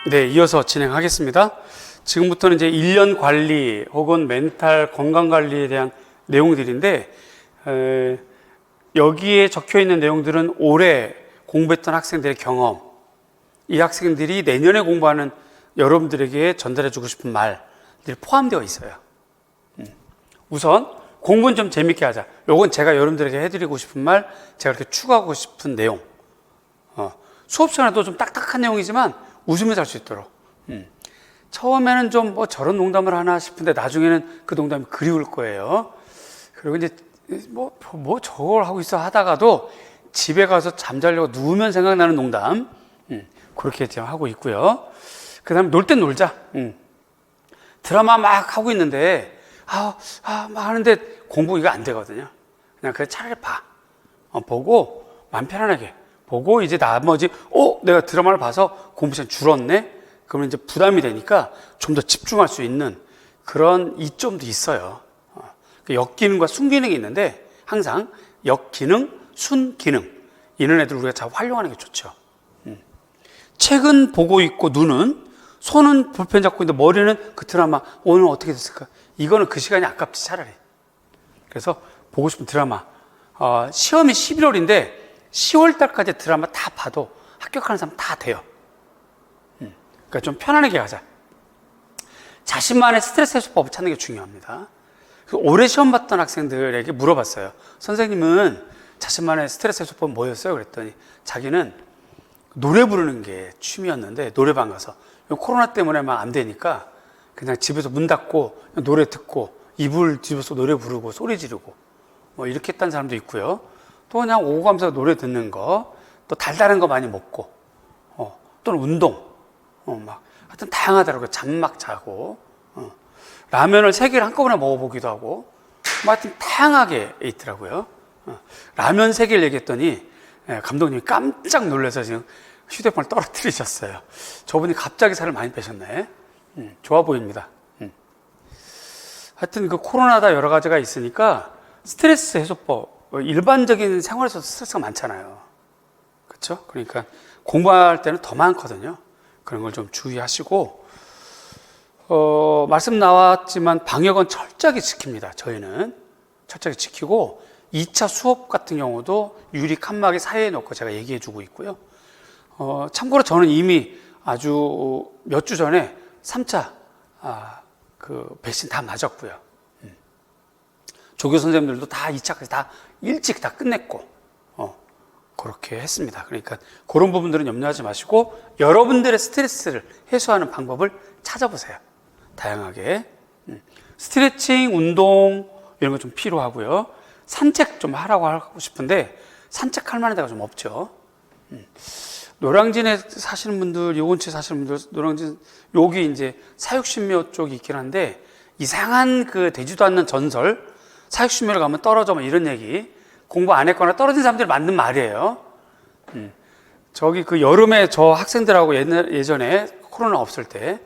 네, 이어서 진행하겠습니다. 지금부터는 이제 1년 관리 혹은 멘탈 건강 관리에 대한 내용들인데, 여기에 적혀 있는 내용들은 올해 공부했던 학생들의 경험, 이 학생들이 내년에 공부하는 여러분들에게 전달해주고 싶은 말들이 포함되어 있어요. 우선 공부는 좀 재밌게 하자. 요건 제가 여러분들에게 해드리고 싶은 말, 제가 이렇게 추가하고 싶은 내용. 수업 시간에도 좀 딱딱한 내용이지만 웃으면서 할 수 있도록. 처음에는 좀 뭐 저런 농담을 하나 싶은데 나중에는 그 농담이 그리울 거예요. 그리고 이제 뭐 저걸 하고 있어 하다가도 집에 가서 잠자려고 누우면 생각나는 농담. 그렇게 지금 하고 있고요. 그 다음에 놀 땐 놀자. 드라마 막 하고 있는데, 막 하는데 공부 이거 안 되거든요. 그냥 차라리 봐. 보고, 마음 편안하게. 보고, 이제 나머지, 내가 드라마를 봐서 공부 시간 줄었네? 그러면 이제 부담이 되니까 좀 더 집중할 수 있는 그런 이점도 있어요. 역기능과 순기능이 있는데, 항상 역기능, 순기능. 이런 애들 우리가 잘 활용하는 게 좋죠. 책은 보고 있고, 손은 볼펜 잡고 있는데 머리는 그 드라마 오늘 어떻게 됐을까? 이거는 그 시간이 아깝지 차라리. 그래서 보고 싶은 드라마, 시험이 11월인데 10월 달까지 드라마 다 봐도 합격하는 사람 다 돼요. 그러니까 좀 편안하게 가자. 자신만의 스트레스 해소법을 찾는 게 중요합니다. 올해 시험 봤던 학생들에게 물어봤어요. 선생님은 자신만의 스트레스 해소법 뭐였어요? 그랬더니 자기는 노래 부르는 게 취미였는데 노래방 가서 코로나 때문에 막 안 되니까 그냥 집에서 문 닫고 노래 듣고 이불 뒤집어서 노래 부르고 소리 지르고 뭐 이렇게 했다는 사람도 있고요. 또 그냥 오고 가면서 노래 듣는 거, 또 달달한 거 많이 먹고, 또는 운동, 하여튼 다양하더라고요. 잠 막 자고, 라면을 3개를 한꺼번에 먹어보기도 하고, 하여튼 다양하게 있더라고요. 라면 3개를 얘기했더니 감독님이 깜짝 놀라서 지금 휴대폰을 떨어뜨리셨어요. 저분이 갑자기 살을 많이 빼셨네. 좋아 보입니다. 하여튼 그 코로나다 여러 가지가 있으니까 스트레스 해소법, 일반적인 생활에서도 스트레스가 많잖아요. 그렇죠? 그러니까 공부할 때는 더 많거든요. 그런 걸 좀 주의하시고, 말씀 나왔지만 방역은 철저하게 지킵니다. 저희는 철저하게 지키고 2차 수업 같은 경우도 유리 칸막이 사이에 놓고 제가 얘기해 주고 있고요. 참고로 저는 이미 아주 몇 주 전에 3차 그 백신 다 맞았고요. 조교 선생님들도 다 2차까지 다 일찍 다 끝냈고 그렇게 했습니다. 그러니까 그런 부분들은 염려하지 마시고 여러분들의 스트레스를 해소하는 방법을 찾아보세요. 다양하게. 스트레칭, 운동 이런 거 좀 필요하고요. 산책 좀 하고 싶은데 산책할 만한 데가 좀 없죠. 노량진에 사시는 분들, 요원치에 사시는 분들, 노량진 여기 이제 사육신묘 쪽이 있긴 한데 이상한 그 되지도 않는 전설, 사육신묘를 가면 떨어져 뭐 이런 얘기, 공부 안 했거나 떨어진 사람들이 맞는 말이에요. 저기 그 여름에 저 학생들하고 예전에 코로나 없을 때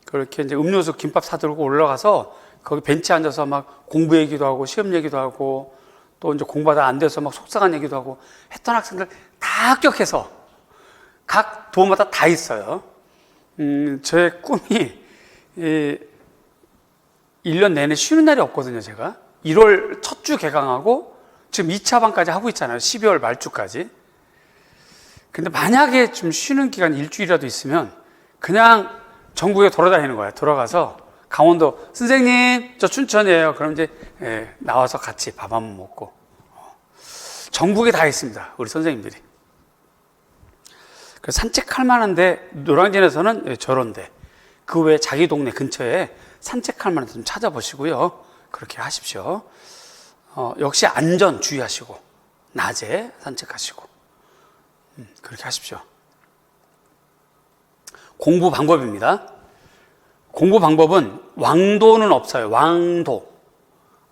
그렇게 이제 음료수 김밥 사들고 올라가서 거기 벤치에 앉아서 막 공부 얘기도 하고 시험 얘기도 하고 또 이제 공부하다 안 돼서 막 속상한 얘기도 하고 했던 학생들 다 합격해서 각 도마다 다 있어요. 제 꿈이 1년 내내 쉬는 날이 없거든요, 제가. 1월 첫 주 개강하고 지금 2차 반까지 하고 있잖아요. 12월 말주까지. 근데 만약에 좀 쉬는 기간 일주일이라도 있으면 그냥 전국에 돌아다니는 거예요. 돌아가서 강원도 선생님 저 춘천이에요. 그럼 이제 나와서 같이 밥 한번 먹고 전국에 다 있습니다. 우리 선생님들이. 산책할 만한데 노량진에서는 저런데 그 외에 자기 동네 근처에 산책할 만한 데 좀 찾아보시고요. 그렇게 하십시오. 역시 안전 주의하시고 낮에 산책하시고 그렇게 하십시오. 공부 방법입니다. 공부 방법은 왕도는 없어요. 왕도.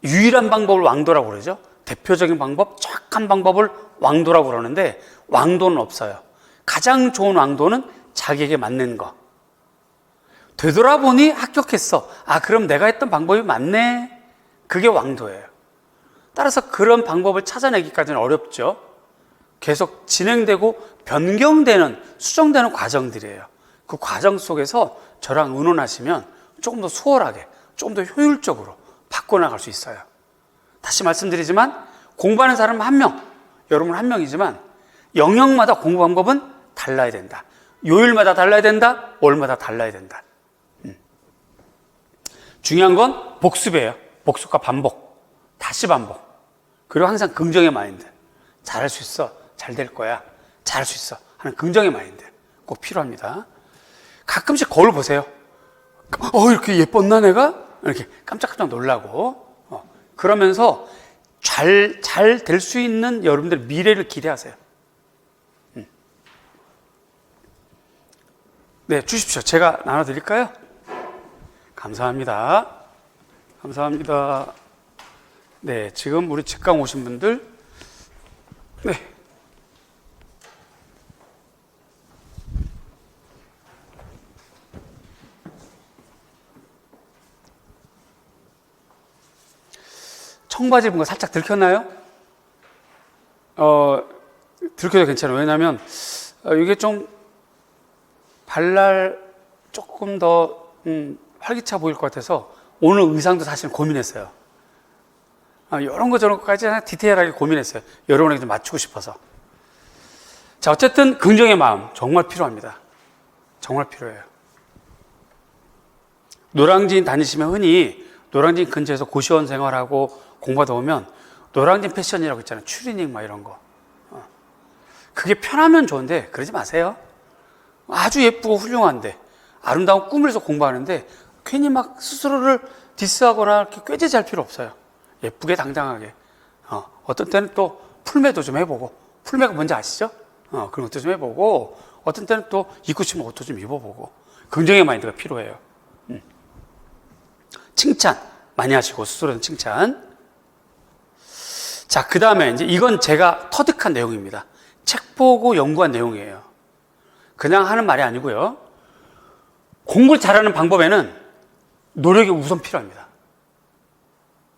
유일한 방법을 왕도라고 그러죠. 대표적인 방법, 정확한 방법을 왕도라고 그러는데 왕도는 없어요. 가장 좋은 왕도는 자기에게 맞는 거. 되돌아보니 합격했어. 그럼 내가 했던 방법이 맞네. 그게 왕도예요. 따라서 그런 방법을 찾아내기까지는 어렵죠. 계속 진행되고 변경되는, 수정되는 과정들이에요. 그 과정 속에서 저랑 의논하시면 조금 더 수월하게, 조금 더 효율적으로 바꿔나갈 수 있어요. 다시 말씀드리지만 공부하는 사람은 한 명, 여러분 한 명이지만 영역마다 공부 방법은 달라야 된다. 요일마다 달라야 된다. 월마다 달라야 된다. 중요한 건 복습이에요. 복습과 반복, 다시 반복. 그리고 항상 긍정의 마인드. 잘할 수 있어, 잘 될 거야, 잘할 수 있어 하는 긍정의 마인드 꼭 필요합니다. 가끔씩 거울 보세요. 이렇게 예뻤나 내가? 이렇게 깜짝깜짝 놀라고. 그러면서 잘 될 수 있는 여러분들 미래를 기대하세요. 네, 주십시오. 제가 나눠드릴까요? 감사합니다. 감사합니다. 네, 지금 우리 직강 오신 분들, 네. 청바지 입은 거 살짝 들켰나요? 들켜도 괜찮아요. 왜냐면 이게 좀 발날 조금 더 활기차 보일 것 같아서 오늘 의상도 사실 고민했어요. 이런 거 저런 것까지 디테일하게 고민했어요. 여러분에게 좀 맞추고 싶어서. 자, 어쨌든 긍정의 마음 정말 필요합니다. 정말 필요해요. 노량진 다니시면 흔히 노량진 근처에서 고시원 생활하고 공부하다 보면 노량진 패션이라고 있잖아요. 추리닝 막 이런 거. 그게 편하면 좋은데 그러지 마세요. 아주 예쁘고 훌륭한데 아름다운 꿈을 위해서 공부하는데 괜히 막 스스로를 디스하거나 이렇게 꾀죄죄할 필요 없어요. 예쁘게 당당하게. 어떤 때는 또 풀매도 좀 해보고, 풀매가 뭔지 아시죠? 그런 것도 좀 해보고, 어떤 때는 또 입고 싶은 옷도 좀 입어보고, 긍정의 마인드가 필요해요. 칭찬 많이 하시고, 스스로는 칭찬. 자, 그 다음에 이제 이건 제가 터득한 내용입니다. 책 보고 연구한 내용이에요. 그냥 하는 말이 아니고요. 공부를 잘하는 방법에는 노력이 우선 필요합니다.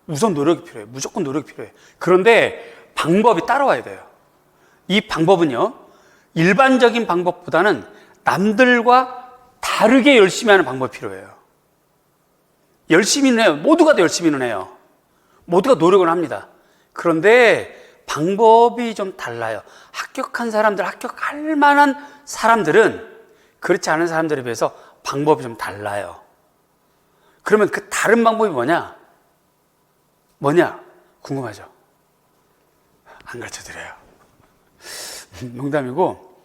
우선 노력이 필요해요. 무조건 노력이 필요해요. 그런데 방법이 따라와야 돼요. 이 방법은요, 일반적인 방법보다는 남들과 다르게 열심히 하는 방법이 필요해요. 열심히는 해요. 모두가 다 열심히는 해요. 모두가 노력을 합니다. 그런데 방법이 좀 달라요. 합격한 사람들, 합격할 만한 사람들은 그렇지 않은 사람들에 비해서 방법이 좀 달라요. 그러면 그 다른 방법이 뭐냐? 궁금하죠? 안 가르쳐 드려요. 농담이고,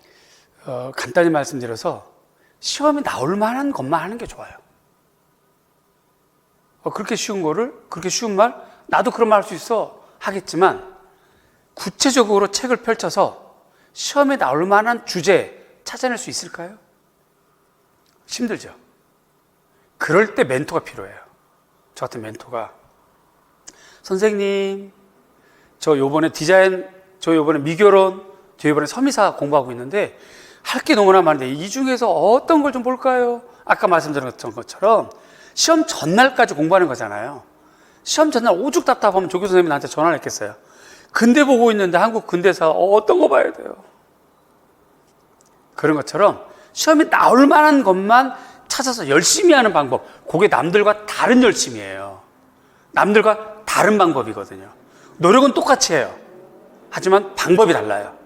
간단히 말씀드려서 시험에 나올 만한 것만 하는 게 좋아요. 그렇게 쉬운 거를, 그렇게 쉬운 말, 나도 그런 말 할 수 있어 하겠지만, 구체적으로 책을 펼쳐서 시험에 나올 만한 주제 찾아낼 수 있을까요? 힘들죠. 그럴 때 멘토가 필요해요. 저 같은 멘토가, 선생님, 저 요번에 디자인, 저 요번에 미결혼, 저 요번에 섬이사 공부하고 있는데 할 게 너무나 많은데 이 중에서 어떤 걸 좀 볼까요? 아까 말씀드렸던 것처럼 시험 전날까지 공부하는 거잖아요. 시험 전날 오죽 답답하면 조교 선생님이 나한테 전화를 했겠어요. 근대 보고 있는데 한국 근대사 어떤 거 봐야 돼요? 그런 것처럼 시험에 나올 만한 것만 찾아서 열심히 하는 방법, 그게 남들과 다른 열심이에요. 남들과 다른 방법이거든요. 노력은 똑같이 해요. 하지만 방법이 달라요.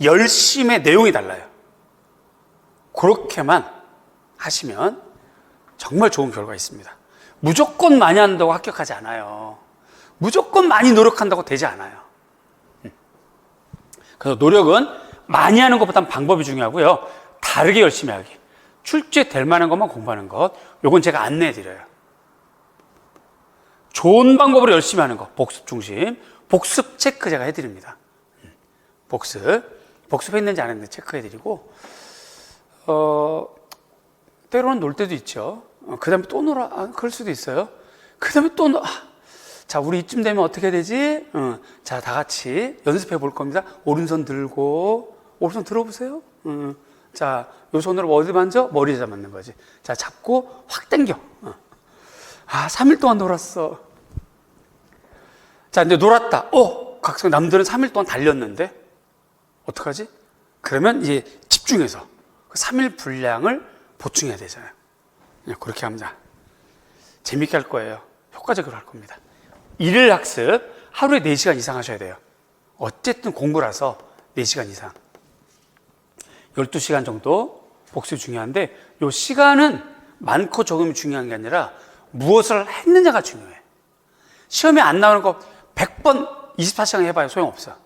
열심의 내용이 달라요. 그렇게만 하시면 정말 좋은 결과가 있습니다. 무조건 많이 한다고 합격하지 않아요. 무조건 많이 노력한다고 되지 않아요. 그래서 노력은 많이 하는 것보다는 방법이 중요하고요. 다르게 열심히 하기. 출제 될 만한 것만 공부하는 것. 요건 제가 안내해 드려요. 좋은 방법으로 열심히 하는 것. 복습 중심. 복습 체크 제가 해드립니다. 복습했는지 안 했는지 체크해 드리고, 때로는 놀 때도 있죠. 그 다음에 또 놀아. 그럴 수도 있어요. 그 다음에 또 자, 우리 이쯤 되면 어떻게 되지? 자, 다 같이 연습해 볼 겁니다. 오른손 들고, 오른손 들어보세요. 자, 요 손으로 어디 만져? 머리에 맞는 거지. 자, 잡고 확 당겨. 3일 동안 놀았어. 자, 이제 놀았다. 각성 남들은 3일 동안 달렸는데 어떡하지? 그러면 이제 집중해서 그 3일 분량을 보충해야 되잖아요. 그냥 그렇게 합니다. 재밌게 할 거예요. 효과적으로 할 겁니다. 일일 학습 하루에 4시간 이상 하셔야 돼요. 어쨌든 공부라서 4시간 이상. 12시간 정도 복습이 중요한데 이 시간은 많고 적음이 중요한 게 아니라 무엇을 했느냐가 중요해. 시험에 안 나오는 거 100번 24시간 해봐야 소용없어.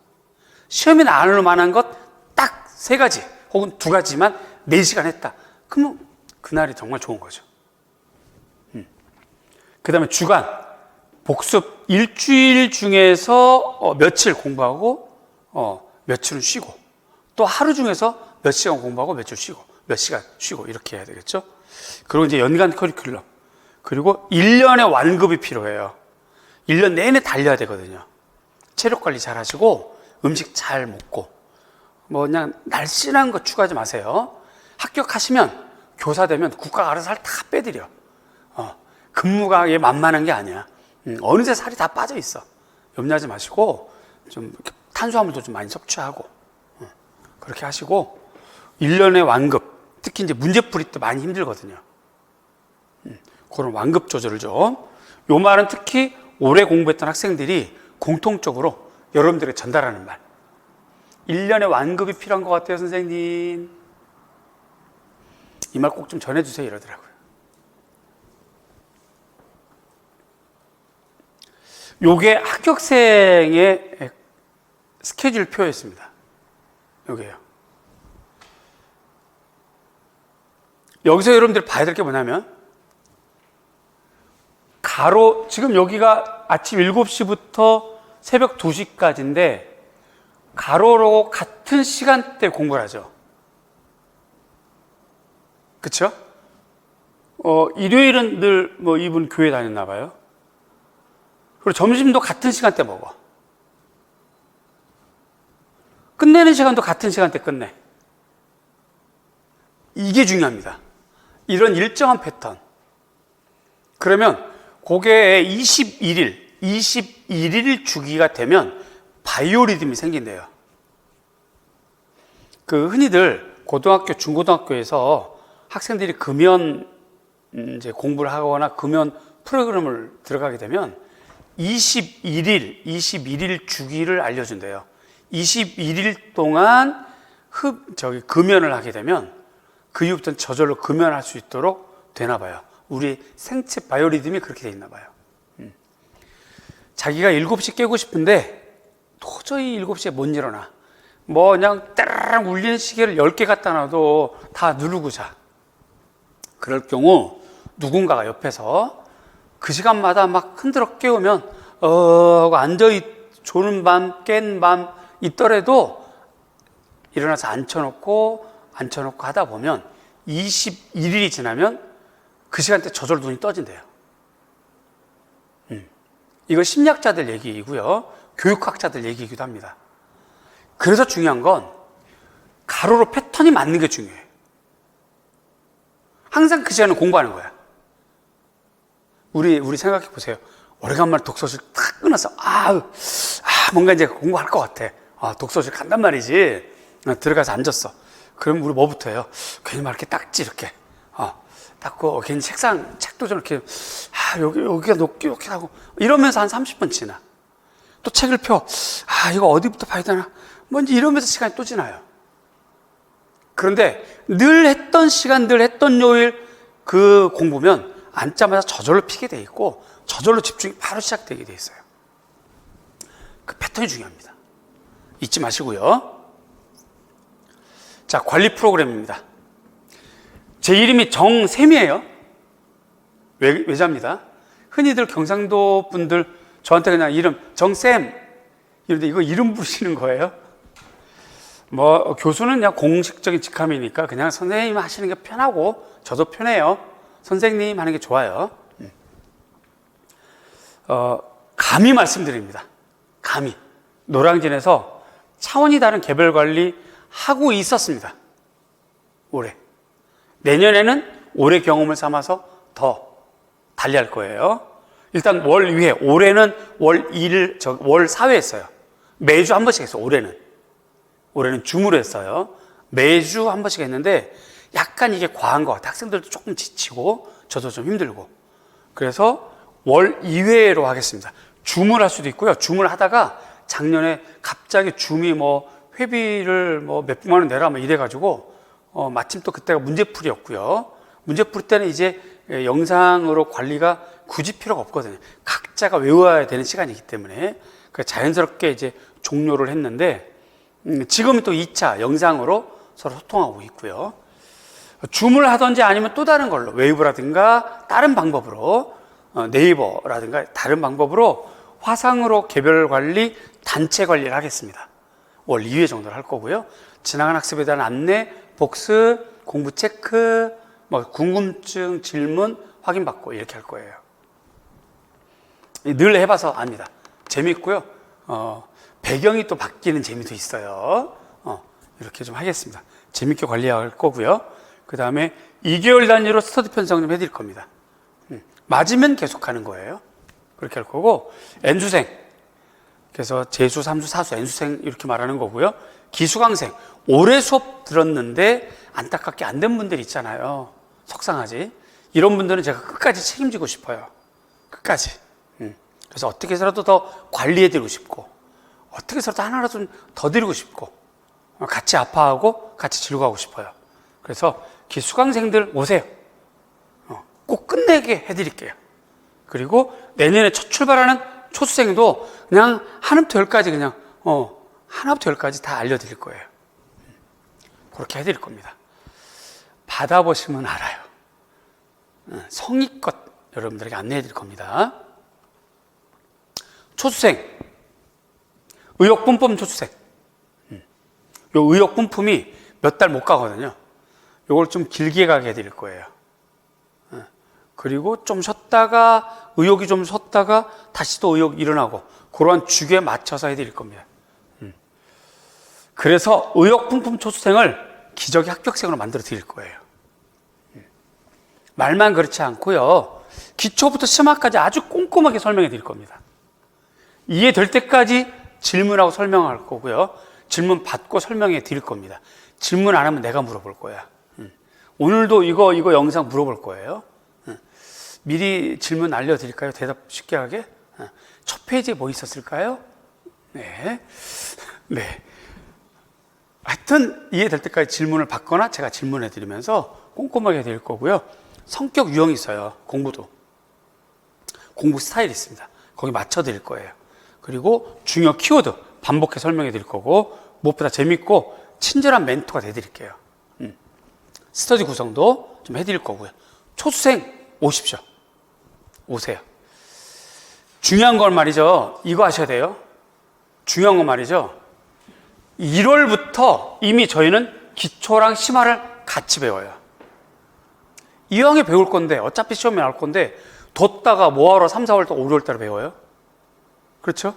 시험에 나올 만한 것 딱 3가지 혹은 2가지만 4시간 했다. 그러면 그날이 정말 좋은 거죠. 그 다음에 주간 복습 일주일 중에서 며칠 공부하고 며칠은 쉬고, 또 하루 중에서 몇 시간 공부하고 며칠 쉬고 몇 시간 쉬고 이렇게 해야 되겠죠. 그리고 이제 연간 커리큘럼, 그리고 1년의 완급이 필요해요. 1년 내내 달려야 되거든요. 체력 관리 잘 하시고 음식 잘 먹고 뭐 그냥 날씬한 거 추가하지 마세요. 합격하시면 교사 되면 국가가 알아서 살 다 빼드려. 근무가 만만한 게 아니야. 어느새 살이 다 빠져 있어. 염려하지 마시고 좀 탄수화물도 좀 많이 섭취하고 그렇게 하시고 1년의 완급, 특히 이제 문제풀이 때 많이 힘들거든요. 그런 완급 조절을 좀. 요 말은 특히 오래 공부했던 학생들이 공통적으로 여러분들에게 전달하는 말. 1년의 완급이 필요한 것 같아요, 선생님. 이 말 꼭 좀 전해주세요 이러더라고요. 요게 합격생의 스케줄 표였습니다. 요게요. 여기서 여러분들이 봐야 될 게 뭐냐면, 지금 여기가 아침 7시부터 새벽 2시까지인데 가로로 같은 시간대 공부를 하죠. 그쵸? 일요일은 늘 이분 교회 다녔나 봐요. 그리고 점심도 같은 시간대 먹어. 끝내는 시간도 같은 시간대 끝내. 이게 중요합니다. 이런 일정한 패턴. 그러면 그게 21일 주기가 되면 바이오리듬이 생긴대요. 흔히들 고등학교, 중고등학교에서 학생들이 금연 이제 공부를 하거나 금연 프로그램을 들어가게 되면 21일 주기를 알려준대요. 21일 동안 금연을 하게 되면 그 이후부터는 저절로 금연할 수 있도록 되나 봐요. 우리 생체 바이오리듬이 그렇게 돼 있나 봐요. 자기가 7시 깨고 싶은데 도저히 7시에 못 일어나. 그냥 따라랑 울리는 시계를 10개 갖다 놔도 다 누르고 자. 그럴 경우 누군가가 옆에서 그 시간마다 막 흔들어 깨우면 하고 조는 밤, 깬 밤 있더라도 일어나서 앉혀놓고 하다 보면 21일이 지나면 그 시간대 저절로 눈이 떠진대요. 이거 심리학자들 얘기이고요, 교육학자들 얘기이기도 합니다. 그래서 중요한 건 가로로 패턴이 맞는 게 중요해요. 항상 그 시간에 공부하는 거야. 우리 생각해 보세요. 오래간만에 독서실 탁 끊어서 뭔가 이제 공부할 것 같아. 독서실 간단 말이지. 들어가서 앉았어. 그럼 우리 뭐부터 해요? 괜히 막 이렇게 닦지, 이렇게. 닦고, 괜히 책도 좀 이렇게, 여기가 높게, 이렇게 하고, 이러면서 한 30분 지나. 또 책을 펴. 이거 어디부터 봐야 되나? 뭔지 이러면서 시간이 또 지나요. 그런데 늘 했던 시간, 늘 했던 요일 그 공부면 앉자마자 저절로 피게 돼 있고, 저절로 집중이 바로 시작되게 돼 있어요. 그 패턴이 중요합니다. 잊지 마시고요. 자, 관리 프로그램입니다. 제 이름이 정샘이에요. 외자입니다. 흔히들 경상도 분들 저한테 그냥 이름 정샘 이런데 이거 이름 부르시는 거예요. 교수는 그냥 공식적인 직함이니까 그냥 선생님 하시는 게 편하고 저도 편해요. 선생님 하는 게 좋아요. 감히 말씀드립니다. 감히 노량진에서 차원이 다른 개별 관리 하고 있었습니다. 올해. 내년에는 올해 경험을 삼아서 더 달리할 거예요. 일단 월 위에, 올해는 월 4회 했어요. 매주 한 번씩 했어요. 올해는 주무로 했어요. 매주 한 번씩 했는데 약간 이게 과한 것 같아요. 학생들도 조금 지치고 저도 좀 힘들고. 그래서 월 2회로 하겠습니다. 줌을 할 수도 있고요. 줌을 하다가 작년에 갑자기 줌이 뭐 회비를 뭐 몇백만 원 내라 뭐 이래가지고 마침 또 그때가 문제풀이였고요. 문제풀이 때는 이제 영상으로 관리가 굳이 필요가 없거든요. 각자가 외워야 되는 시간이기 때문에 자연스럽게 이제 종료를 했는데 지금은 또 2차 영상으로 서로 소통하고 있고요. 줌을 하든지 아니면 또 다른 걸로 웨이브라든가 다른 방법으로 네이버라든가 다른 방법으로 화상으로 개별 관리, 단체 관리를 하겠습니다. 월 2회 정도를 할 거고요. 지나간 학습에 대한 안내, 복습, 공부 체크, 뭐 궁금증, 질문 확인받고 이렇게 할 거예요. 늘 해봐서 압니다. 재밌고요. 배경이 또 바뀌는 재미도 있어요. 이렇게 좀 하겠습니다. 재밌게 관리할 거고요. 그 다음에 2개월 단위로 스터디 편성 좀 해드릴 겁니다. 맞으면 계속 하는 거예요. 그렇게 할 거고, N수생. 그래서 재수, 삼수, 사수, N수생 이렇게 말하는 거고요. 기수강생. 올해 수업 들었는데 안타깝게 안 된 분들 있잖아요. 속상하지. 이런 분들은 제가 끝까지 책임지고 싶어요. 끝까지. 그래서 어떻게 해서라도 더 관리해드리고 싶고, 어떻게 해서라도 하나라도 좀 더 드리고 싶고, 같이 아파하고 같이 즐거워하고 싶어요. 그래서 기수강생들 오세요. 꼭 끝내게 해드릴게요. 그리고 내년에 첫 출발하는 초수생도 그냥 하나부터 열까지 그냥 하나부터 열까지 다 알려드릴 거예요. 그렇게 해드릴 겁니다. 받아보시면 알아요. 성의껏 여러분들에게 안내해드릴 겁니다. 초수생, 의욕분품 초수생. 요 의욕분품이 몇 달 못 가거든요. 요걸 좀 길게 가게 해드릴 거예요. 그리고 좀 쉬었다가 의욕이 좀 쉬었다가 다시 또 의욕 일어나고 그러한 주기에 맞춰서 해드릴 겁니다. 그래서 의욕분품 초수생을 기저귀 합격생으로 만들어 드릴 거예요. 말만 그렇지 않고요. 기초부터 심화까지 아주 꼼꼼하게 설명해 드릴 겁니다. 이해될 때까지 질문하고 설명할 거고요. 질문 받고 설명해 드릴 겁니다. 질문 안 하면 내가 물어볼 거야. 오늘도 이거 영상 물어볼 거예요. 미리 질문 알려드릴까요? 대답 쉽게 하게. 첫 페이지에 뭐 있었을까요? 네. 하여튼 이해될 때까지 질문을 받거나 제가 질문해 드리면서 꼼꼼하게 해드릴 거고요. 성격 유형이 있어요. 공부도. 공부 스타일이 있습니다. 거기 맞춰 드릴 거예요. 그리고 중요 키워드 반복해 설명해 드릴 거고, 무엇보다 재밌고 친절한 멘토가 돼 드릴게요. 스터디 구성도 좀 해드릴 거고요. 초수생 오십시오. 오세요. 중요한 건 말이죠. 이거 하셔야 돼요. 중요한 건 말이죠. 1월부터 이미 저희는 기초랑 심화를 같이 배워요. 2학기 배울 건데 어차피 시험에 나올 건데 뒀다가 뭐하러 3, 4월 또 5, 6월 달에 배워요? 그렇죠?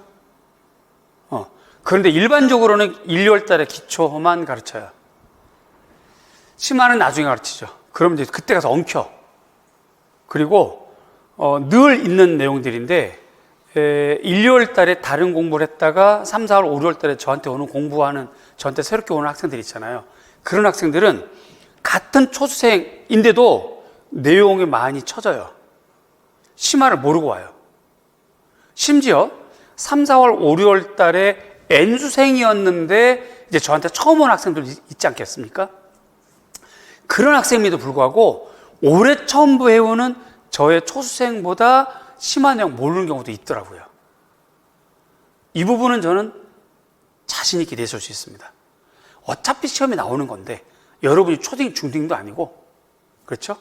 그런데 일반적으로는 1, 2월 달에 기초만 가르쳐요. 심화는 나중에 가르치죠. 그럼 이제 그때 가서 엉켜. 그리고 늘 있는 내용들인데 1, 2월 달에 다른 공부를 했다가 3, 4월, 5, 6월 달에 저한테 오는 공부하는, 저한테 새롭게 오는 학생들 있잖아요. 그런 학생들은 같은 초수생인데도 내용이 많이 쳐져요. 심화를 모르고 와요. 심지어 3, 4월, 5, 6월 달에 N수생이었는데 이제 저한테 처음 온 학생들 있지 않겠습니까? 그런 학생임에도 불구하고 올해 처음 배우는 저의 초수생보다 심한 내용 모르는 경우도 있더라고요. 이 부분은 저는 자신 있게 내세울 수 있습니다. 어차피 시험에 나오는 건데 여러분이 초딩, 중딩도 아니고, 그렇죠?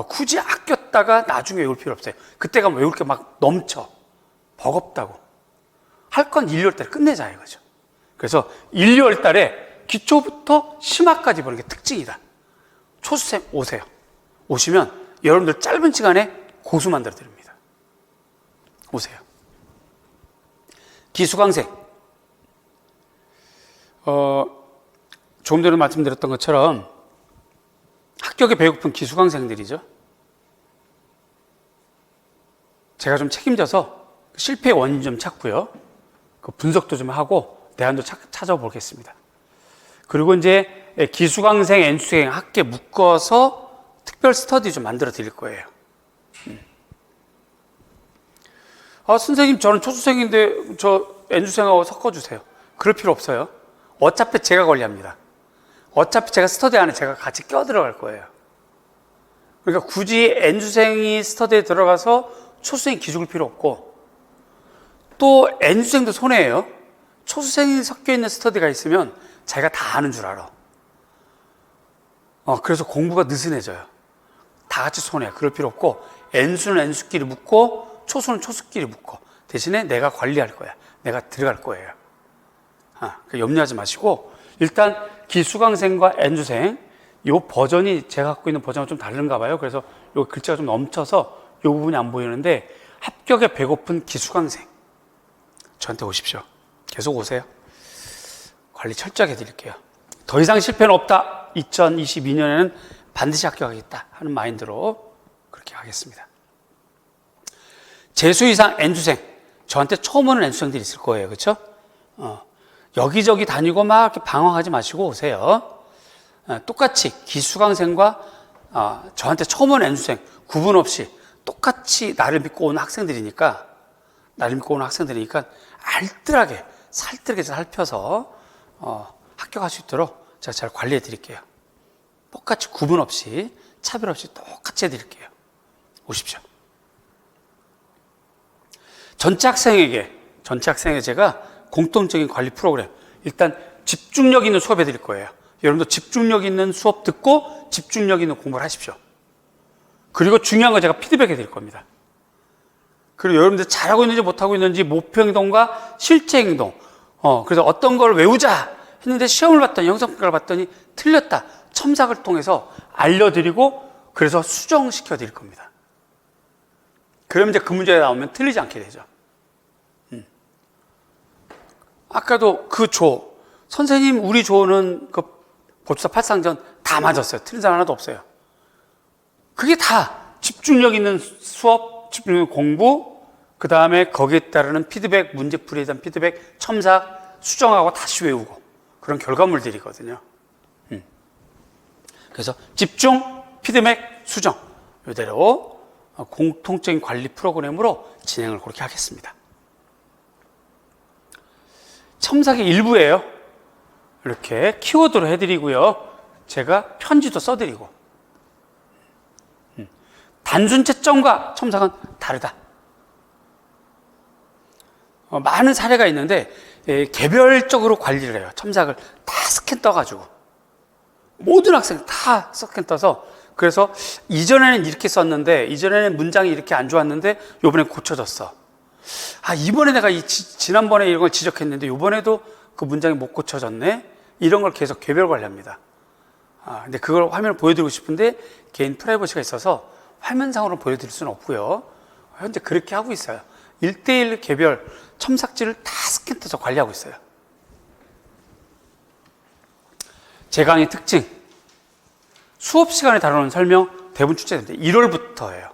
굳이 아꼈다가 나중에 외울 필요 없어요. 그때 가면 외울 게 막 넘쳐. 버겁다고. 할 건 1, 2월 달에 끝내자 이거죠. 그래서 1, 2월 달에 기초부터 심화까지 보는 게 특징이다. 초수생 오세요. 오시면 여러분들 짧은 시간에 고수 만들어 드립니다. 오세요. 기수강생. 조금 전에 말씀드렸던 것처럼 합격에 배고픈 기수강생들이죠. 제가 좀 책임져서 실패의 원인 좀 찾고요. 그 분석도 좀 하고 대안도 찾아보겠습니다. 그리고 이제 기수강생, N수생 학계 묶어서 특별 스터디 좀 만들어 드릴 거예요. 선생님, 저는 초수생인데 저 N수생하고 섞어주세요. 그럴 필요 없어요. 어차피 제가 관리합니다. 어차피 제가 스터디 안에 제가 같이 껴들어갈 거예요. 그러니까 굳이 N수생이 스터디에 들어가서 초수생이 기죽을 필요 없고, 또 N수생도 손해예요. 초수생이 섞여 있는 스터디가 있으면 자기가 다 아는 줄 알아. 그래서 공부가 느슨해져요. 다 같이 손해야. 그럴 필요 없고, N수는 N수끼리 묶고 초수는 초수끼리 묶어. 대신에 내가 관리할 거야. 내가 들어갈 거예요. 염려하지 마시고, 일단 기수강생과 N수생 요 버전이 제가 갖고 있는 버전과 좀 다른가 봐요. 그래서 요 글자가 좀 넘쳐서 요 부분이 안 보이는데, 합격에 배고픈 기수강생 저한테 오십시오. 계속 오세요. 관리 철저하게 해드릴게요. 더 이상 실패는 없다. 2022년에는 반드시 합격하겠다 하는 마인드로 그렇게 하겠습니다. 재수 이상 N수생, 저한테 처음 오는 N수생들이 있을 거예요. 그렇죠? 여기저기 다니고 막 이렇게 방황하지 마시고 오세요. 똑같이 기수강생과 저한테 처음 오는 N수생 구분 없이 똑같이 나를 믿고 오는 학생들이니까 알뜰하게 살뜰하게 살펴서 합격할 수 있도록 제가 잘 관리해 드릴게요. 똑같이 구분 없이 차별 없이 똑같이 해드릴게요. 오십시오. 전체 학생에게 제가 공통적인 관리 프로그램, 일단 집중력 있는 수업 해드릴 거예요. 여러분도 집중력 있는 수업 듣고 집중력 있는 공부를 하십시오. 그리고 중요한 거 제가 피드백 해드릴 겁니다. 그리고 여러분들 잘하고 있는지 못하고 있는지 목표 행동과 실제 행동, 그래서 어떤 걸 외우자 했는데 시험을 봤더니, 영상평가를 봤더니 틀렸다. 첨삭을 통해서 알려드리고 그래서 수정시켜 드릴 겁니다. 그러면 이제 그 문제가 나오면 틀리지 않게 되죠. 아까도 그 선생님 우리 조는 그 보추사 8상전 다 맞았어요. 틀린 사람 하나도 없어요. 그게 다 집중력 있는 수업, 집중력 있는 공부, 그 다음에 거기에 따르는 피드백, 문제풀이에 대한 피드백, 첨삭, 수정하고 다시 외우고 그런 결과물들이거든요. 그래서 집중, 피드백, 수정 이대로 공통적인 관리 프로그램으로 진행을 그렇게 하겠습니다. 첨삭의 일부예요. 이렇게 키워드로 해드리고요. 제가 편지도 써드리고. 단순 채점과 첨삭은 다르다. 많은 사례가 있는데 개별적으로 관리를 해요. 첨삭을 다 스캔 떠가지고 모든 학생 다 스캔 떠서, 그래서 이전에는 이렇게 썼는데, 이전에는 문장이 이렇게 안 좋았는데 이번에 고쳐졌어. 이번에 내가 지난번에 이런 걸 지적했는데 이번에도 그 문장이 못 고쳐졌네. 이런 걸 계속 개별 관리합니다. 근데 그걸 화면을 보여드리고 싶은데 개인 프라이버시가 있어서 화면상으로 보여드릴 수는 없고요. 현재 그렇게 하고 있어요. 1:1 개별 첨삭지를 다 스캔 떠서 관리하고 있어요. 제 강의 특징, 수업 시간에 다루는 설명 대부분 출제되는데 1월부터예요.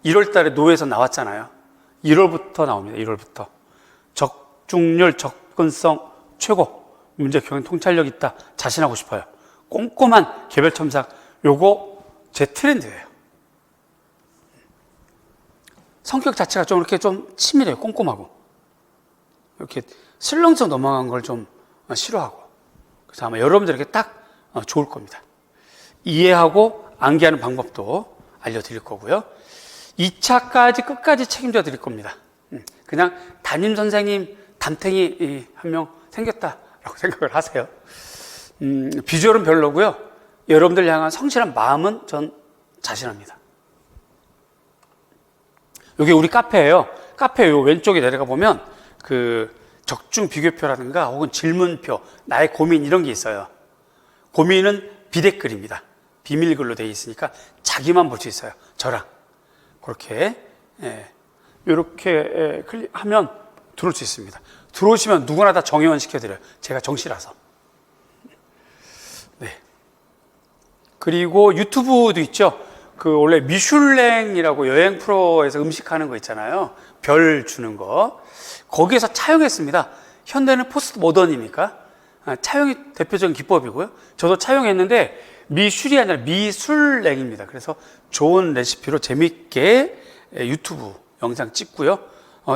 1월 달에 노회에서 나왔잖아요. 1월부터 나옵니다. 1월부터. 적중률, 접근성 최고, 문제 경영 통찰력 있다, 자신하고 싶어요. 꼼꼼한 개별 첨삭, 요거 제 트렌드예요. 성격 자체가 좀 이렇게 좀 치밀해요. 꼼꼼하고. 이렇게 슬렁슬렁 넘어간 걸 좀 싫어하고. 그래서 아마 여러분들에게 딱 좋을 겁니다. 이해하고 암기하는 방법도 알려드릴 거고요. 2차까지 끝까지 책임져 드릴 겁니다. 그냥 담임 선생님 담탱이 한 명 생겼다라고 생각을 하세요. 비주얼은 별로고요. 여러분들 향한 성실한 마음은 전 자신합니다. 여기 우리 카페예요. 카페 요 왼쪽에 내려가 보면 그 적중 비교표라든가 혹은 질문표, 나의 고민 이런 게 있어요. 고민은 비댓글입니다. 비밀글로 되어 있으니까 자기만 볼 수 있어요. 저랑 그렇게 이렇게 클릭하면 들어올 수 있습니다. 들어오시면 누구나 다 정회원 시켜드려요. 제가 정시라서. 네. 그리고 유튜브도 있죠. 그 원래 미슐랭이라고 여행 프로에서 음식하는 거 있잖아요. 별 주는 거. 거기에서 차용했습니다. 현대는 포스트 모던이니까 차용이 대표적인 기법이고요. 저도 차용했는데 미술이 아니라 미술랭입니다. 그래서 좋은 레시피로 재밌게 유튜브 영상 찍고요.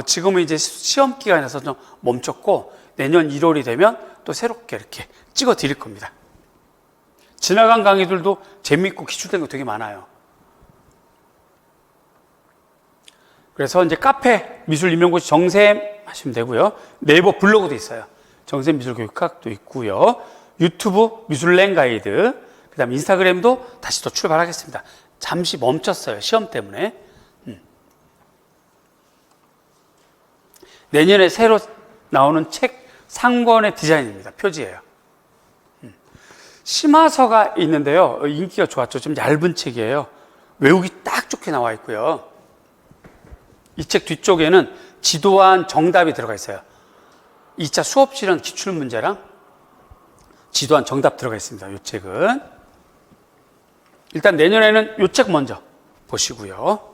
지금은 이제 시험 기간이라서 좀 멈췄고 내년 1월이 되면 또 새롭게 이렇게 찍어 드릴 겁니다. 지나간 강의들도 재밌고 기출된 거 되게 많아요. 그래서 이제 카페 미술 임용고시 정샘 하시면 되고요. 네이버 블로그도 있어요. 정샘 미술교육학도 있고요. 유튜브 미술랭 가이드, 그 다음 인스타그램도 다시 또 출발하겠습니다. 잠시 멈췄어요. 시험 때문에. 내년에 새로 나오는 책 상권의 디자인입니다. 표지예요. 심화서가 있는데요. 인기가 좋았죠. 좀 얇은 책이에요. 외우기 딱 좋게 나와 있고요. 이 책 뒤쪽에는 지도안 정답이 들어가 있어요. 2차 수업실은 기출문제랑 지도안 정답 들어가 있습니다. 이 책은. 일단 내년에는 이 책 먼저 보시고요.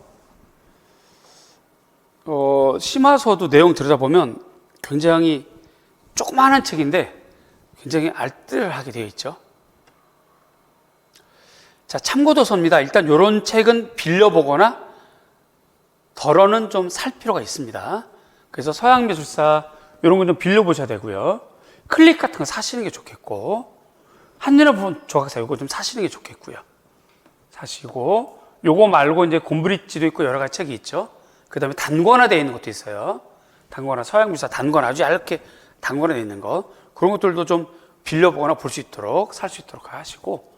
심화서도 내용 들여다보면 굉장히 조그마한 책인데 굉장히 알뜰하게 되어 있죠. 자, 참고도서입니다. 일단 이런 책은 빌려보거나 덜어는 좀 살 필요가 있습니다. 그래서 서양미술사 이런 건 좀 빌려보셔야 되고요. 클릭 같은 거 사시는 게 좋겠고, 한윤아 조각사 이거 좀 사시는 게 좋겠고요. 사시고, 요거 말고 이제 곰브리지도 있고 여러 가지 책이 있죠. 그 다음에 단권화되어 있는 것도 있어요. 단권화, 서양미술사 단권 아주 얇게 단권화되어 있는 거. 그런 것들도 좀 빌려보거나 볼 수 있도록, 살 수 있도록 하시고,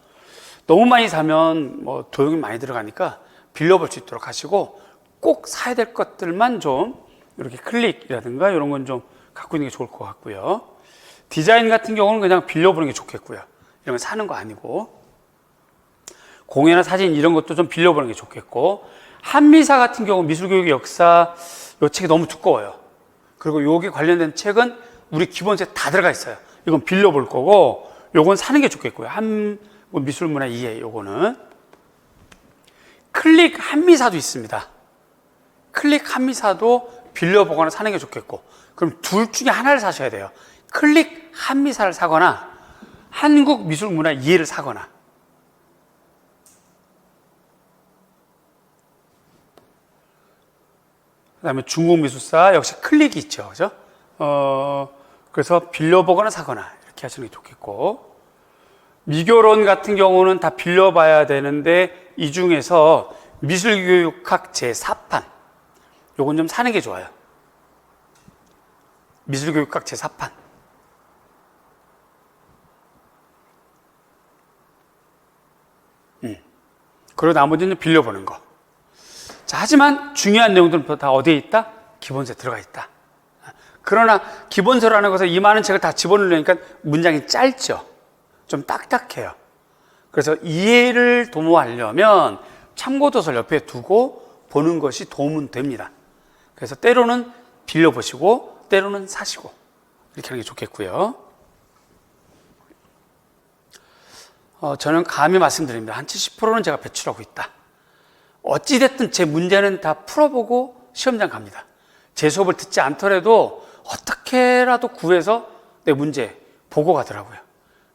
너무 많이 사면 뭐 도용이 많이 들어가니까 빌려볼 수 있도록 하시고, 꼭 사야 될 것들만 좀 이렇게 클릭이라든가 이런 건 좀 갖고 있는 게 좋을 것 같고요. 디자인 같은 경우는 그냥 빌려보는 게 좋겠고요. 이런 거 사는 거 아니고. 공예나 사진 이런 것도 좀 빌려보는 게 좋겠고, 한미사 같은 경우 미술교육의 역사 이 책이 너무 두꺼워요. 그리고 여기 관련된 책은 우리 기본서에 다 들어가 있어요. 이건 빌려볼 거고, 요건 사는 게 좋겠고요. 미술문화 이해 요거는. 클릭 한미사도 있습니다. 클릭 한미사도 빌려보거나 사는 게 좋겠고, 그럼 둘 중에 하나를 사셔야 돼요. 클릭 한미사를 사거나 한국 미술문화 이해를 사거나. 그 다음에 중국 미술사 역시 클릭이 있죠. 그죠? 그래서 빌려보거나 사거나 이렇게 하시는 게 좋겠고, 미교론 같은 경우는 다 빌려봐야 되는데 이 중에서 미술교육학 제4판 요건 좀 사는 게 좋아요. 미술교육학 제4판. 그리고 나머지는 빌려보는 거. 자, 하지만 중요한 내용들은 다 어디에 있다? 기본서에 들어가 있다. 그러나 기본서라는 것을 이 많은 책을 다 집어넣으려니까 문장이 짧죠. 좀 딱딱해요. 그래서 이해를 도모하려면 참고도서를 옆에 두고 보는 것이 도움은 됩니다. 그래서 때로는 빌려보시고 때로는 사시고 이렇게 하는 게 좋겠고요. 저는 감히 말씀드립니다. 한 70%는 제가 배출하고 있다. 어찌됐든 제 문제는 다 풀어보고 시험장 갑니다. 제 수업을 듣지 않더라도 어떻게라도 구해서 내 문제 보고 가더라고요.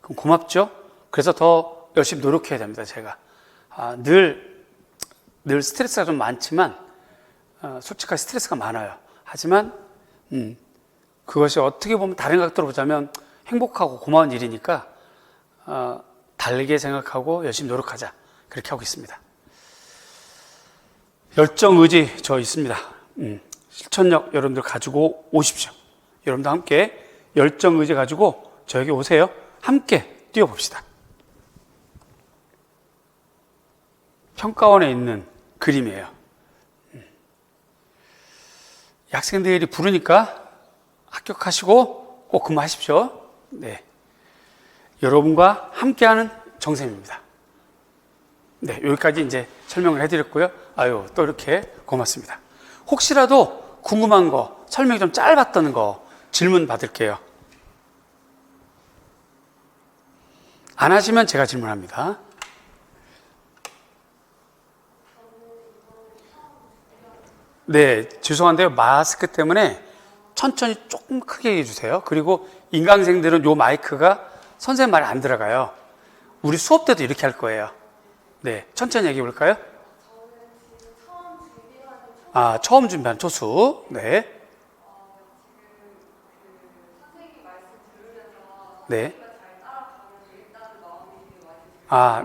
그럼 고맙죠? 그래서 더 열심히 노력해야 됩니다. 제가 늘 스트레스가 좀 많지만 솔직하게 스트레스가 많아요. 하지만 그것이 어떻게 보면 다른 각도로 보자면 행복하고 고마운 일이니까 다르게 생각하고 열심히 노력하자. 그렇게 하고 있습니다. 열정, 의지 저 있습니다. 실천력 여러분들 가지고 오십시오. 여러분도 함께 열정, 의지 가지고 저에게 오세요. 함께 뛰어봅시다. 평가원에 있는 그림이에요. 학생들이 부르니까 합격하시고 꼭 근무하십시오. 네, 여러분과 함께하는 정쌤입니다. 네, 여기까지 이제 설명을 해드렸고요. 또 이렇게 고맙습니다. 혹시라도 궁금한 거, 설명이 좀 짧았던 거 질문 받을게요. 안 하시면 제가 질문합니다. 네, 죄송한데요. 마스크 때문에 천천히 조금 크게 해주세요. 그리고 인강생들은 요 마이크가 선생님 말에 안 들어가요. 우리 수업 때도 이렇게 할 거예요. 네, 천천히 얘기해 볼까요? 처음 준비한 초수. 네. 네.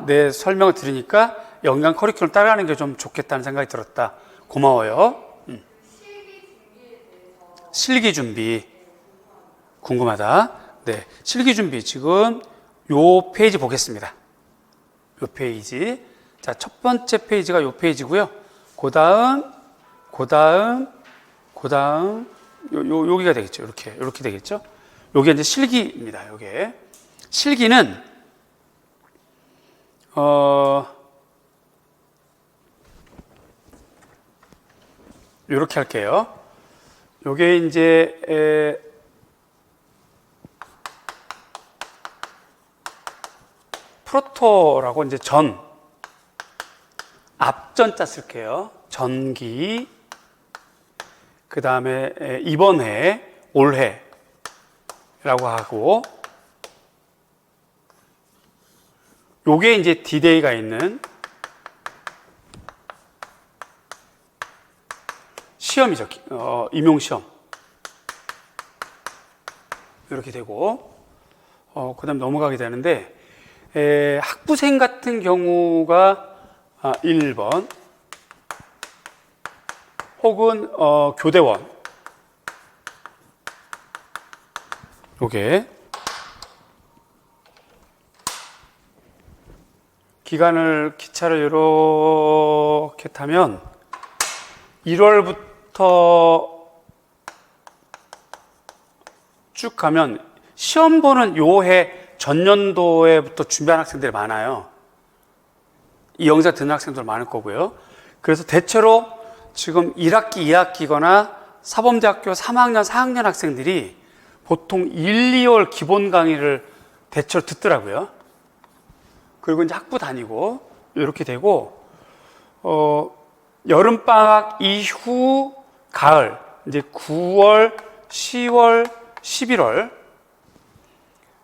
내 설명을 들으니까 영양 커리큘럼 따라가는 게 좀 좋겠다는 생각이 들었다. 고마워요. 실기 준비. 궁금하다. 네. 실기 준비. 지금 요 페이지 보겠습니다. 요 페이지. 자, 첫 번째 페이지가 요 페이지고요. 그 다음, 여기가 되겠죠. 이렇게 되겠죠. 요게 이제 실기입니다. 요게. 실기는, 요렇게 할게요. 요게 이제, 프로토라고 이제 앞전자 쓸게요. 전기, 그 다음에 이번 해, 올해라고 하고, 요게 이제 디데이가 있는 시험이죠. 임용시험. 이렇게 되고, 그 다음 넘어가게 되는데, 학부생 같은 경우가 1번, 혹은 교대원. 요게 기차를 이렇게 타면 1월부터 쭉 가면 시험 보는 요해 전년도에부터 준비한 학생들이 많아요. 이 영상 듣는 학생들 많을 거고요. 그래서 대체로 지금 1학기, 2학기거나 사범대학교 3학년, 4학년 학생들이 보통 1, 2월 기본 강의를 대체로 듣더라고요. 그리고 이제 학부 다니고 이렇게 되고, 여름방학 이후 가을, 이제 9월, 10월, 11월,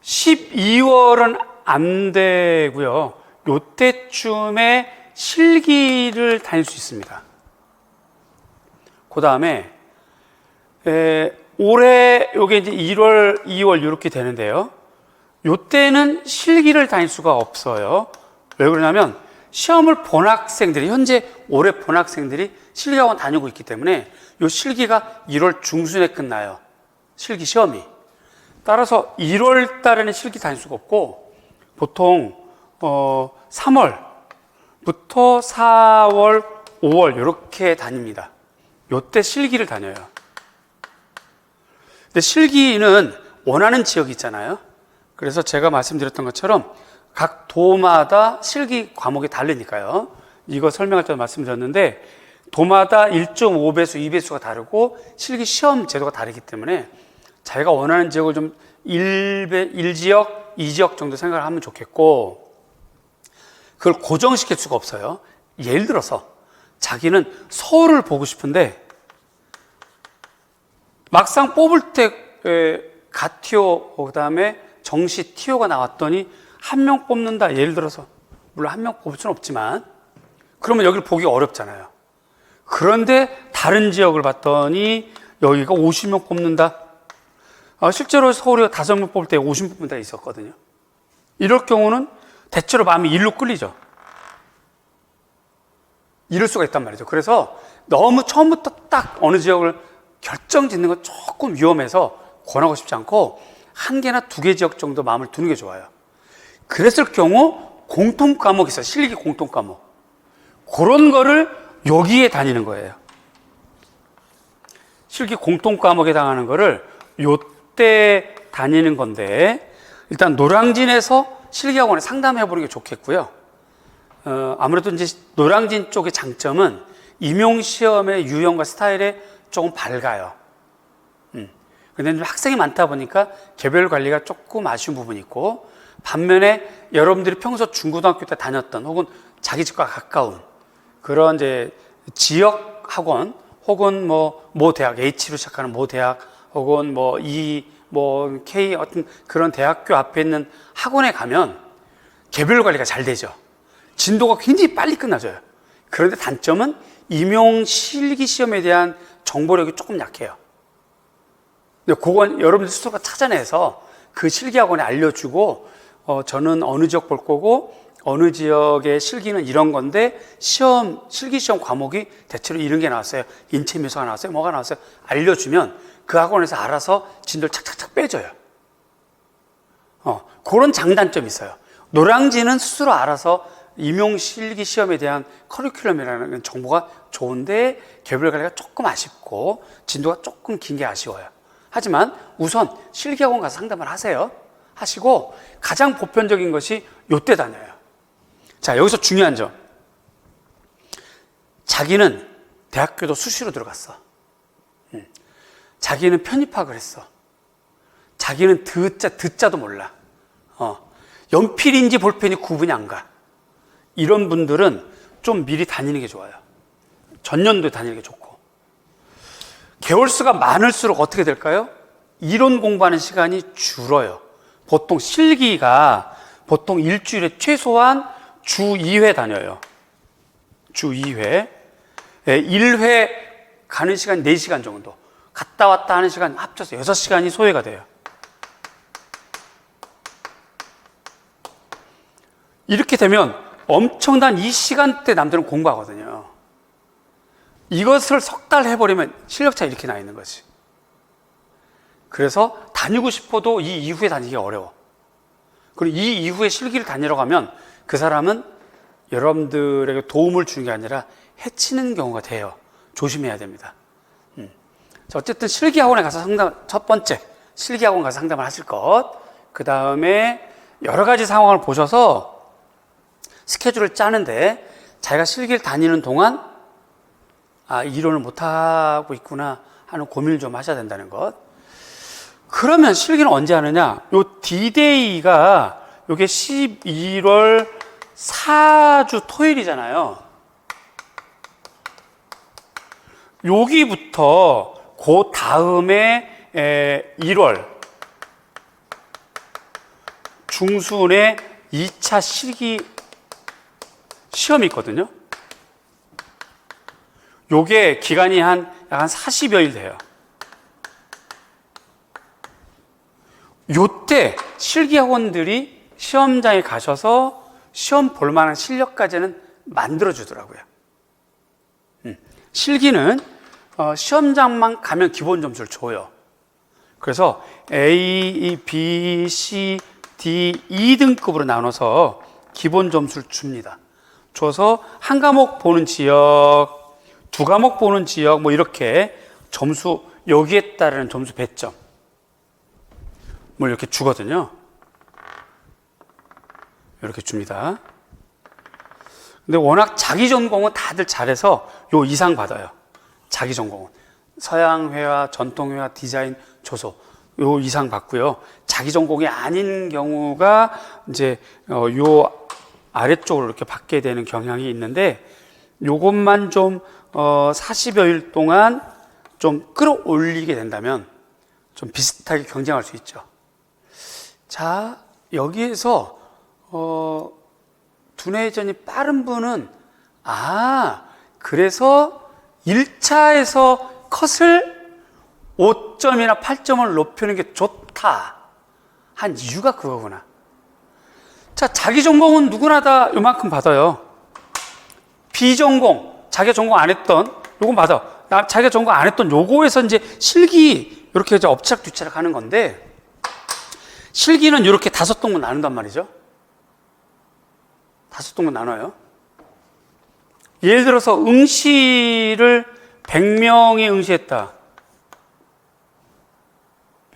12월은 안 되고요. 요때쯤에 실기를 다닐 수 있습니다. 그 다음에 올해 요게 이제 1월, 2월 이렇게 되는데요. 요때는 실기를 다닐 수가 없어요. 왜 그러냐면 시험을 본 학생들이, 현재 올해 본 학생들이 실기학원 다니고 있기 때문에 요 실기가 1월 중순에 끝나요. 실기 시험이. 따라서 1월 달에는 실기 다닐 수가 없고, 보통 3월부터 4월, 5월 이렇게 다닙니다. 요때 실기를 다녀요. 근데 실기는 원하는 지역이 있잖아요. 그래서 제가 말씀드렸던 것처럼 각 도마다 실기 과목이 다르니까요. 이거 설명할 때 말씀드렸는데, 도마다 1.5배수, 2배수가 다르고 실기 시험 제도가 다르기 때문에 자기가 원하는 지역을 좀 1지역, 2지역 정도 생각을 하면 좋겠고, 그걸 고정시킬 수가 없어요. 예를 들어서 자기는 서울을 보고 싶은데 막상 뽑을 때 가티오, 그 다음에 정시 티오가 나왔더니 한 명 뽑는다. 예를 들어서, 물론 한 명 뽑을 수는 없지만, 그러면 여기를 보기 어렵잖아요. 그런데 다른 지역을 봤더니 여기가 50명 뽑는다. 실제로 서울에 5명 뽑을 때 50명 뽑는 데가 있었거든요. 이럴 경우는 대체로 마음이 일로 끌리죠. 이럴 수가 있단 말이죠. 그래서 너무 처음부터 딱 어느 지역을 결정 짓는 건 조금 위험해서 권하고 싶지 않고, 1개나 2개 지역 정도 마음을 두는 게 좋아요. 그랬을 경우 공통 과목이 있어요. 실기 공통 과목. 그런 거를 여기에 다니는 거예요. 실기 공통 과목에 당하는 거를 요때 다니는 건데, 일단 노량진에서 실기학원에 상담해 보는 게 좋겠고요. 아무래도 이제 노량진 쪽의 장점은 임용시험의 유형과 스타일에 조금 밝아요. 근데 학생이 많다 보니까 개별 관리가 조금 아쉬운 부분이 있고, 반면에 여러분들이 평소 중고등학교 때 다녔던 혹은 자기 집과 가까운 그런 이제 지역 학원, 혹은 모 대학, H로 시작하는 모 대학, 혹은 뭐 K 어떤 그런 대학교 앞에 있는 학원에 가면 개별 관리가 잘 되죠. 진도가 굉장히 빨리 끝나져요. 그런데 단점은 임용 실기 시험에 대한 정보력이 조금 약해요. 근데 그건 여러분들 스스로가 찾아내서 그 실기 학원에 알려주고, 저는 어느 지역 볼 거고, 어느 지역의 실기는 이런 건데, 실기 시험 과목이 대체로 이런 게 나왔어요. 인체 미소가 나왔어요. 뭐가 나왔어요. 알려주면 그 학원에서 알아서 진도를 착착착 빼줘요. 그런 장단점이 있어요. 노량진은 스스로 알아서 임용 실기 시험에 대한 커리큘럼이라는 정보가 좋은데 개별 관리가 조금 아쉽고 진도가 조금 긴 게 아쉬워요. 하지만 우선 실기학원 가서 상담을 하세요. 하시고 가장 보편적인 것이 요때 다녀요. 자, 여기서 중요한 점. 자기는 대학교도 수시로 들어갔어. 자기는 편입학을 했어. 자기는 듣자도 몰라. 연필인지 볼펜이 구분이 안 가. 이런 분들은 좀 미리 다니는 게 좋아요. 전년도에 다니는 게 좋고. 개월수가 많을수록 어떻게 될까요? 이론 공부하는 시간이 줄어요. 보통 실기가 보통 일주일에 최소한 주 2회 다녀요. 주 2회. 1회 가는 시간 4시간 정도. 갔다 왔다 하는 시간 합쳐서 6시간이 소요가 돼요. 이렇게 되면 엄청난 이 시간대 남들은 공부하거든요. 이것을 석 달 해버리면 실력차 이렇게 나 있는 거지. 그래서 다니고 싶어도 이 이후에 다니기가 어려워. 그리고 이 이후에 실기를 다니러 가면 그 사람은 여러분들에게 도움을 주는 게 아니라 해치는 경우가 돼요. 조심해야 됩니다. 자, 어쨌든 실기학원에 가서 첫 번째, 실기학원 가서 상담을 하실 것. 그 다음에 여러 가지 상황을 보셔서 스케줄을 짜는데 자기가 실기를 다니는 동안 이론을 못하고 있구나 하는 고민을 좀 하셔야 된다는 것. 그러면 실기는 언제 하느냐? 요 D-Day가 요게 11월 4주 토요일이잖아요. 여기부터 그 다음에 1월 중순에 2차 실기 시험이 있거든요. 요게 기간이 약 한 40여일 돼요. 요때 실기학원들이 시험장에 가셔서 시험 볼 만한 실력까지는 만들어주더라고요. 실기는 시험장만 가면 기본 점수를 줘요. 그래서 A, B, C, D, 2등급으로 나눠서 기본 점수를 줍니다. 줘서 한 과목 보는 지역, 두 과목 보는 지역, 뭐 이렇게 점수, 여기에 따르는 점수 배점 뭐 이렇게 주거든요. 이렇게 줍니다. 근데 워낙 자기 전공은 다들 잘해서 요 이상 받아요. 자기 전공은 서양회화, 전통회화, 디자인, 조소 요 이상 받고요. 자기 전공이 아닌 경우가 이제 요 아래쪽으로 이렇게 받게 되는 경향이 있는데, 요것만 좀 40여일 동안 좀 끌어올리게 된다면 좀 비슷하게 경쟁할 수 있죠. 자, 여기에서 두뇌전이 빠른 분은 그래서 1차에서 컷을 5점이나 8점을 높이는 게 좋다 한 이유가 그거구나. 자, 자기 전공은 누구나 다 요만큼 받아요. 비전공, 자기가 전공 안 했던 요건 받아. 자기가 전공 안 했던 요거에서 이제 실기 이렇게 이제 엎치락뒤치락 하는 건데, 실기는 이렇게 5동분 나눈단 말이죠. 5동분 나눠요. 예를 들어서 응시를 100명이 응시했다.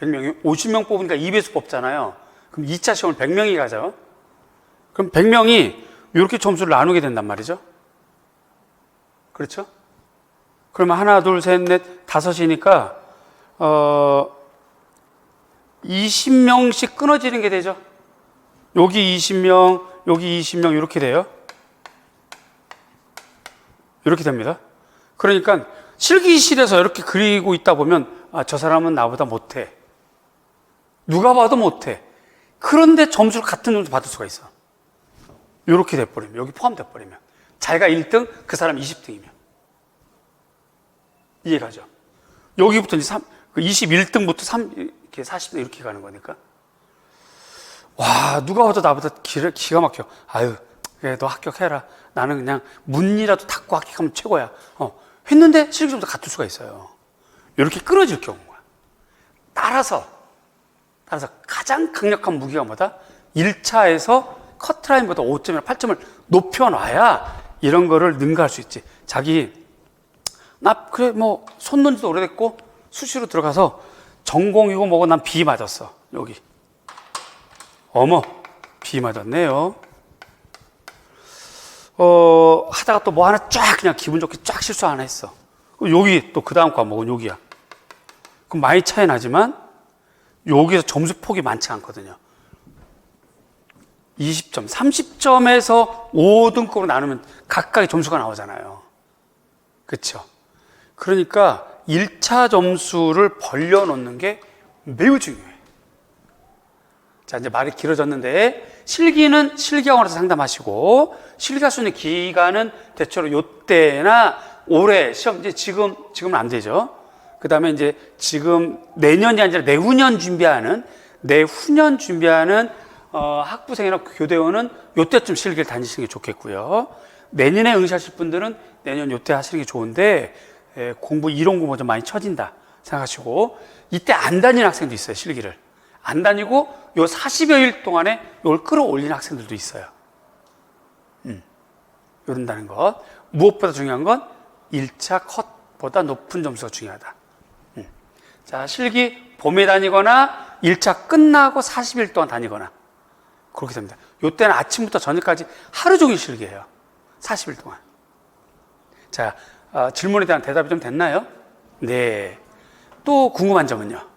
100명이 50명 뽑으니까 2배수 뽑잖아요. 그럼 2차 시험을 100명이 가죠. 그럼 100명이 이렇게 점수를 나누게 된단 말이죠. 그렇죠? 그러면 하나, 둘, 셋, 넷, 5이니까 20명씩 끊어지는 게 되죠. 여기 20명, 여기 20명 이렇게 돼요. 이렇게 됩니다. 그러니까 실기실에서 이렇게 그리고 있다 보면 저 사람은 나보다 못해. 누가 봐도 못해. 그런데 점수를 같은 점수 받을 수가 있어. 이렇게 돼버리면, 여기 포함돼버리면. 자기가 1등, 그 사람 20등이면. 이해가죠? 여기부터 이제 21등부터 이렇게 40등 이렇게 가는 거니까. 와, 누가 봐도 나보다 기가 막혀. 아유, 그래, 너 합격해라. 나는 그냥 문이라도 닫고 합격하면 최고야. 했는데 실기점수 같을 수가 있어요. 이렇게 끊어질 경우가. 따라서 가장 강력한 무기가 뭐다? 1차에서 커트라인보다 5점이나 8점을 높여놔야 이런 거를 능가할 수 있지. 그래, 손 놓은 지도 오래됐고, 수시로 들어가서 전공이고 뭐고 난 B 맞았어. 여기. 어머, B 맞았네요. 하다가 또 뭐 하나 쫙 그냥 기분 좋게 쫙 실수 하나 했어. 여기 또 그 다음 과목은 여기야. 그럼 많이 차이 나지만 여기서 점수 폭이 많지 않거든요. 20점, 30점에서 5등급으로 나누면 각각의 점수가 나오잖아요. 그렇죠? 그러니까 1차 점수를 벌려놓는 게 매우 중요해요. 자, 이제 말이 길어졌는데, 실기는 실기학원에서 상담하시고, 실기할 수 있는 기간은 대체로 요때나 올해 시험, 이제 지금은 안 되죠. 그 다음에 이제 지금 내년이 아니라 내후년 준비하는 학부생이나 교대원은 요때쯤 실기를 다니시는 게 좋겠고요. 내년에 응시하실 분들은 내년 요때 하시는 게 좋은데, 이론 공부 좀 많이 처진다 생각하시고, 이때 안 다니는 학생도 있어요, 실기를. 안 다니고 요 40여일 동안에 이걸 끌어올리는 학생들도 있어요. 이런다는 것. 무엇보다 중요한 건 1차 컷보다 높은 점수가 중요하다. 자, 실기 봄에 다니거나 1차 끝나고 40일 동안 다니거나 그렇게 됩니다. 이때는 아침부터 저녁까지 하루 종일 실기예요. 40일 동안. 자, 질문에 대한 대답이 좀 됐나요? 네. 또 궁금한 점은요?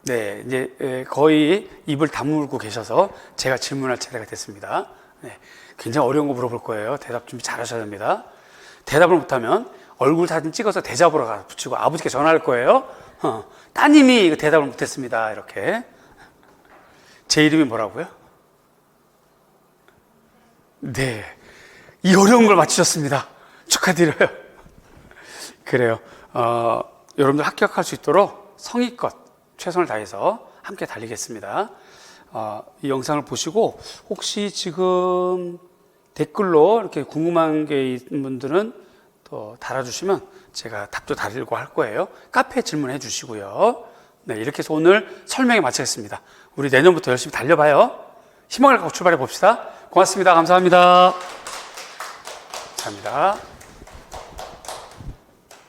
네, 이제 거의 입을 다물고 계셔서 제가 질문할 차례가 됐습니다. 네, 굉장히 어려운 거 물어볼 거예요. 대답 준비 잘 하셔야 됩니다. 대답을 못하면 얼굴 사진 찍어서 대자보로 가서 붙이고 아버지께 전화할 거예요. 따님이 대답을 못했습니다. 이렇게. 제 이름이 뭐라고요? 네, 이 어려운 걸 맞추셨습니다. 축하드려요. 그래요. 여러분들 합격할 수 있도록 성의껏 최선을 다해서 함께 달리겠습니다. 이 영상을 보시고 혹시 지금 댓글로 이렇게 궁금한 게 있는 분들은 또 달아주시면 제가 답도 달고 할 거예요. 카페에 질문해 주시고요. 네, 이렇게 해서 오늘 설명에 마치겠습니다. 우리 내년부터 열심히 달려봐요. 희망을 갖고 출발해 봅시다. 고맙습니다. 감사합니다. 감사합니다.